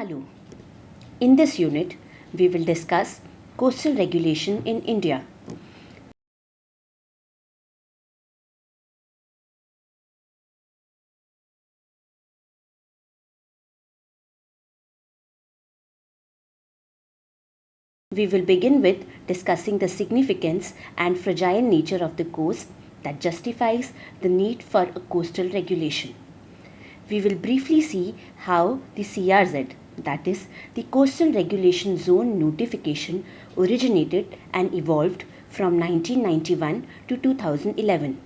Hello. In this unit, we will discuss coastal regulation in India. We will begin with discussing the significance and fragile nature of the coast that justifies the need for a coastal regulation. We will briefly see how the CRZ, that is, the Coastal Regulation Zone notification, originated and evolved from 1991 to 2011.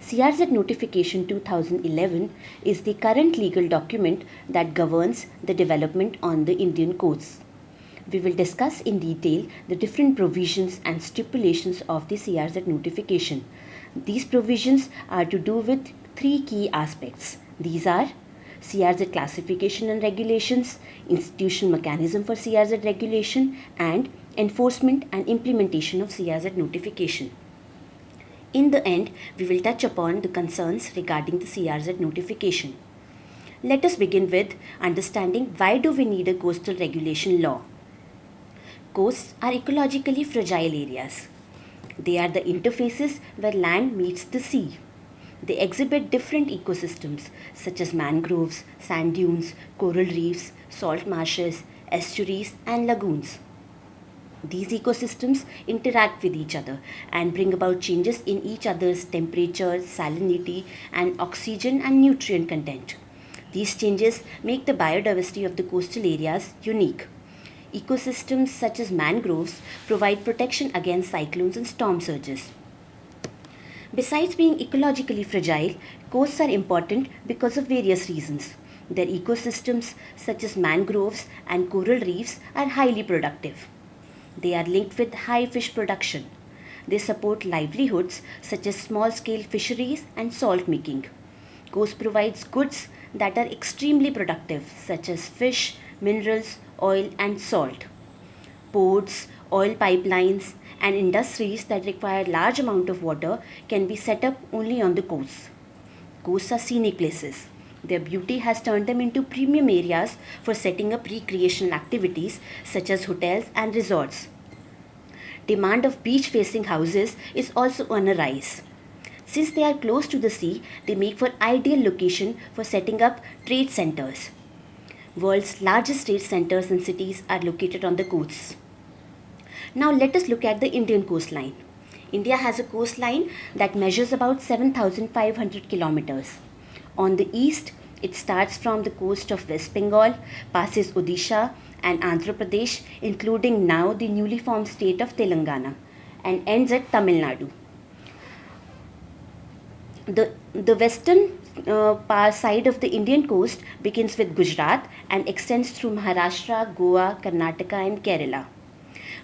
CRZ Notification 2011 is the current legal document that governs the development on the Indian coasts. We will discuss in detail the different provisions and stipulations of the CRZ notification. These provisions are to do with three key aspects. These are CRZ classification and regulations, institutional mechanism for CRZ regulation, and enforcement and implementation of CRZ notification. In the end, we will touch upon the concerns regarding the CRZ notification. Let us begin with understanding why do we need a coastal regulation law. Coasts are ecologically fragile areas. They are the interfaces where land meets the sea. They exhibit different ecosystems such as mangroves, sand dunes, coral reefs, salt marshes, estuaries, and lagoons. These ecosystems interact with each other and bring about changes in each other's temperature, salinity, and oxygen and nutrient content. These changes make the biodiversity of the coastal areas unique. Ecosystems such as mangroves provide protection against cyclones and storm surges. Besides being ecologically fragile, coasts are important because of various reasons. Their ecosystems such as mangroves and coral reefs are highly productive. They are linked with high fish production. They support livelihoods such as small-scale fisheries and salt making. Coast provides goods that are extremely productive such as fish, minerals, oil and salt. Ports, oil pipelines and industries that require large amount of water can be set up only on the coasts. Coasts are scenic places. Their beauty has turned them into premium areas for setting up recreational activities such as hotels and resorts. Demand of beach-facing houses is also on a rise. Since they are close to the sea, they make for ideal location for setting up trade centers. World's largest trade centers and cities are located on the coasts. Now let us look at the Indian coastline. India has a coastline that measures about 7,500 kilometers. On the east, it starts from the coast of West Bengal, passes Odisha and Andhra Pradesh, including now the newly formed state of Telangana, and ends at Tamil Nadu. The western side of the Indian coast begins with Gujarat and extends through Maharashtra, Goa, Karnataka and Kerala.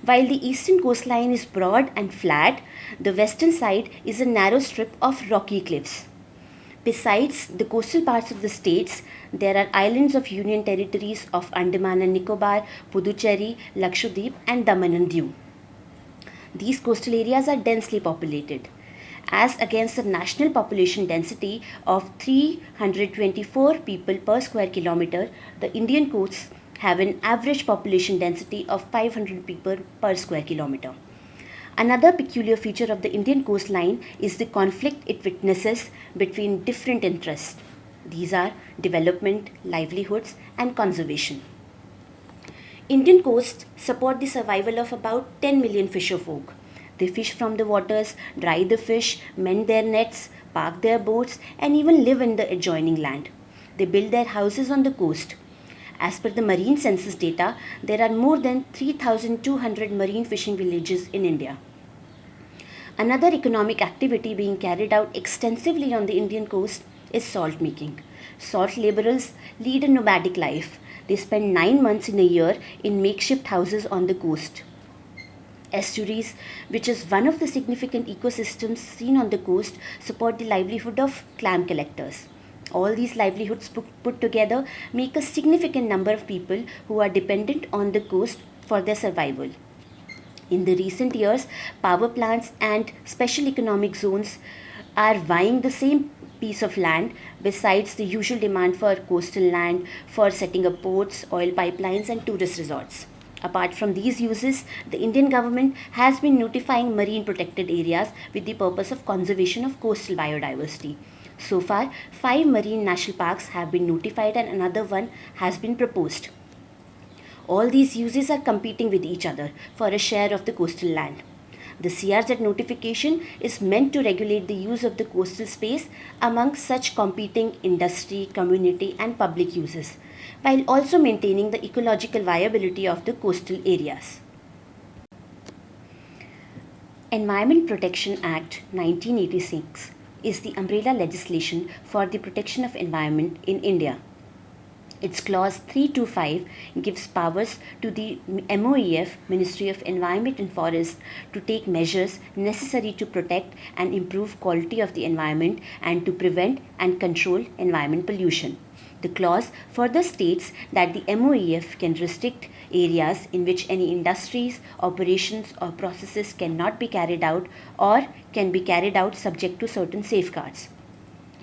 While the eastern coastline is broad and flat, the western side is a narrow strip of rocky cliffs. Besides the coastal parts of the states, there are islands of Union territories of Andaman and Nicobar, Puducherry, Lakshadweep and Daman and Diu. These coastal areas are densely populated. As against the national population density of 324 people per square kilometer, the Indian coasts have an average population density of 500 people per square kilometer. Another peculiar feature of the Indian coastline is the conflict it witnesses between different interests. These are development, livelihoods, and conservation. Indian coasts support the survival of about 10 million fisher folk. They fish from the waters, dry the fish, mend their nets, park their boats, and even live in the adjoining land. They build their houses on the coast. As per the marine census data, there are more than 3,200 marine fishing villages in India. Another economic activity being carried out extensively on the Indian coast is salt making. Salt laborers lead a nomadic life. They spend 9 months in a year in makeshift houses on the coast. Estuaries, which is one of the significant ecosystems seen on the coast, support the livelihood of clam collectors. All these livelihoods put together make a significant number of people who are dependent on the coast for their survival. In the recent years, power plants and special economic zones are vying the same piece of land besides the usual demand for coastal land for setting up ports, oil pipelines, and tourist resorts. Apart from these uses, the Indian government has been notifying marine protected areas with the purpose of conservation of coastal biodiversity. So far, 5 marine national parks have been notified and another one has been proposed. All these uses are competing with each other for a share of the coastal land. The CRZ notification is meant to regulate the use of the coastal space among such competing industry, community, and public uses, while also maintaining the ecological viability of the coastal areas. Environment Protection Act 1986 is the umbrella legislation for the protection of environment in India. Its clause 325 gives powers to the MOEF, Ministry of Environment and Forest, to take measures necessary to protect and improve quality of the environment and to prevent and control environment pollution. The clause further states that the MOEF can restrict areas in which any industries, operations, or processes cannot be carried out or can be carried out subject to certain safeguards.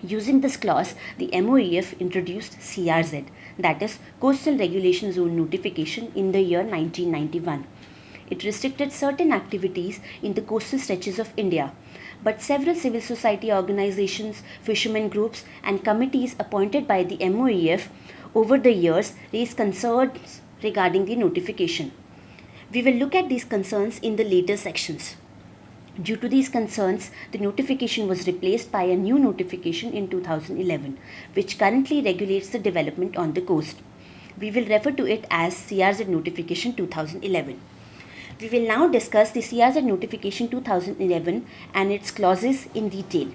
Using this clause, the MOEF introduced CRZ, that is, Coastal Regulation Zone Notification, in the year 1991. It restricted certain activities in the coastal stretches of India, but several civil society organizations, fishermen groups, and committees appointed by the MOEF over the years raised concerns regarding the notification. We will look at these concerns in the later sections. Due to these concerns, the notification was replaced by a new notification in 2011, which currently regulates the development on the coast. We will refer to it as CRZ Notification 2011. We will now discuss the CRZ Notification 2011 and its clauses in detail.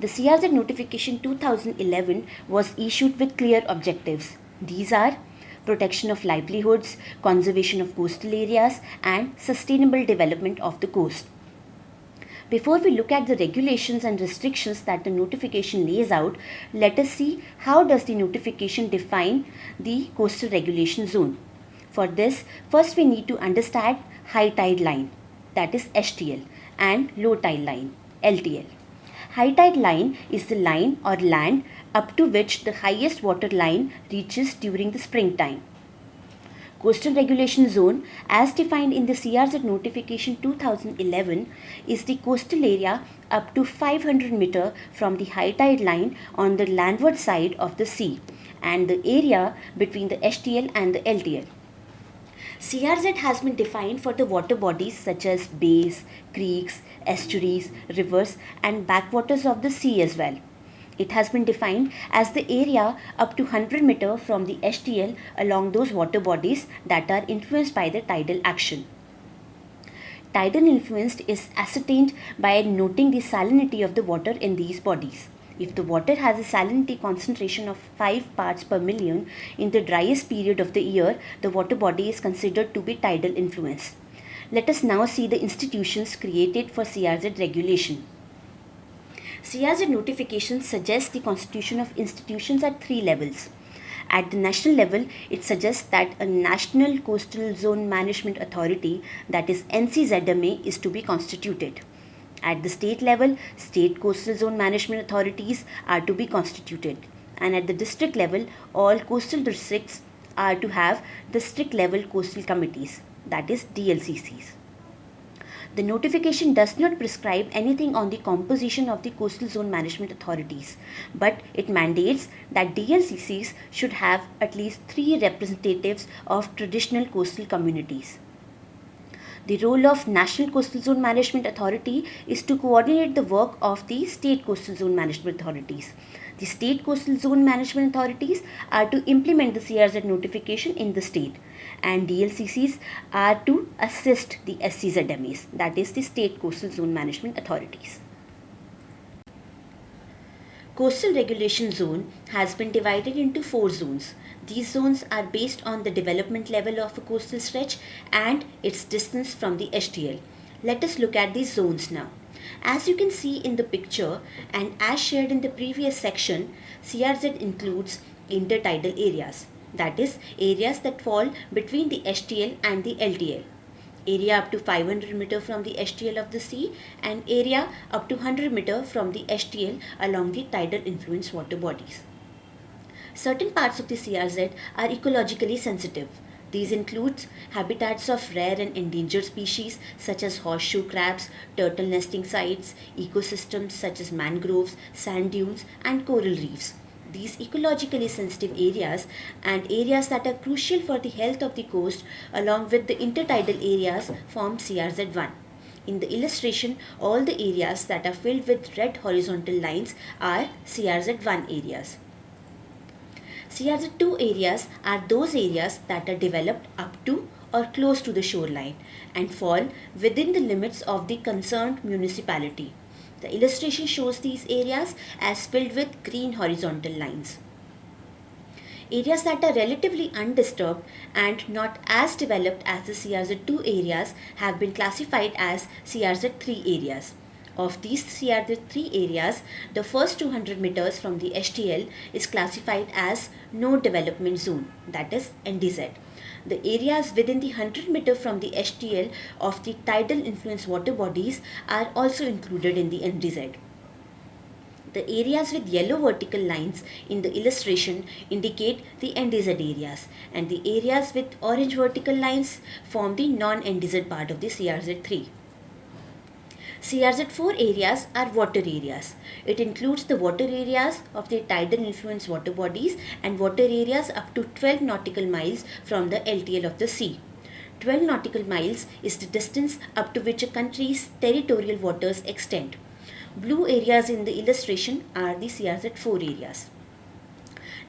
The CRZ Notification 2011 was issued with clear objectives. These are protection of livelihoods, conservation of coastal areas, and sustainable development of the coast. Before we look at the regulations and restrictions that the notification lays out, let us see how does the notification define the coastal regulation zone. For this, first we need to understand high tide line, that is HTL, and low tide line, LTL. High tide line is the line or land up to which the highest water line reaches during the springtime. Coastal Regulation Zone, as defined in the CRZ Notification 2011, is the coastal area up to 500 meter from the high tide line on the landward side of the sea and the area between the HTL and the LTL. CRZ has been defined for the water bodies such as bays, creeks, estuaries, rivers, and backwaters of the sea as well. It has been defined as the area up to 100 meter from the HTL along those water bodies that are influenced by the tidal action. Tidal influence is ascertained by noting the salinity of the water in these bodies. If the water has a salinity concentration of 5 parts per million in the driest period of the year, the water body is considered to be tidal influence. Let us now see the institutions created for CRZ regulation. CRZ notification suggests the constitution of institutions at 3 levels. At the national level, it suggests that a National Coastal Zone Management Authority, that is NCZMA, is to be constituted. At the state level, state coastal zone management authorities are to be constituted. And at the district level, all coastal districts are to have district level coastal committees, that is DLCCs. The notification does not prescribe anything on the composition of the coastal zone management authorities, but it mandates that DLCCs should have at least 3 representatives of traditional coastal communities. The role of National Coastal Zone Management Authority is to coordinate the work of the state coastal zone management authorities. The state coastal zone management authorities are to implement the CRZ notification in the state, and DLCCs are to assist the SCZMAs, that is the state coastal zone management authorities. Coastal Regulation Zone has been divided into 4 zones. These zones are based on the development level of a coastal stretch and its distance from the HTL. Let us look at these zones now. As you can see in the picture and as shared in the previous section, CRZ includes intertidal areas, that is, areas that fall between the HTL and the LTL. area up to 500 meter from the STL of the sea, and area up to 100 meter from the STL along the tidal influence water bodies. Certain parts of the CRZ are ecologically sensitive. These include habitats of rare and endangered species such as horseshoe crabs, turtle nesting sites, ecosystems such as mangroves, sand dunes, and coral reefs. These ecologically sensitive areas and areas that are crucial for the health of the coast, along with the intertidal areas, form CRZ1. In the illustration, all the areas that are filled with red horizontal lines are CRZ1 areas. CRZ2 areas are those areas that are developed up to or close to the shoreline and fall within the limits of the concerned municipality. The illustration shows these areas as filled with green horizontal lines. Areas that are relatively undisturbed and not as developed as the CRZ2 areas have been classified as CRZ3 areas. Of these CRZ3 areas, the first 200 meters from the STL is classified as No Development Zone, that is NDZ. The areas within the 100 meter from the STL of the tidal influence water bodies are also included in the NDZ. The areas with yellow vertical lines in the illustration indicate the NDZ areas, and the areas with orange vertical lines form the non-NDZ part of the CRZ3. CRZ4 areas are water areas. It includes the water areas of the tidal influence water bodies and water areas up to 12 nautical miles from the LTL of the sea. 12 nautical miles is the distance up to which a country's territorial waters extend. Blue areas in the illustration are the CRZ4 areas.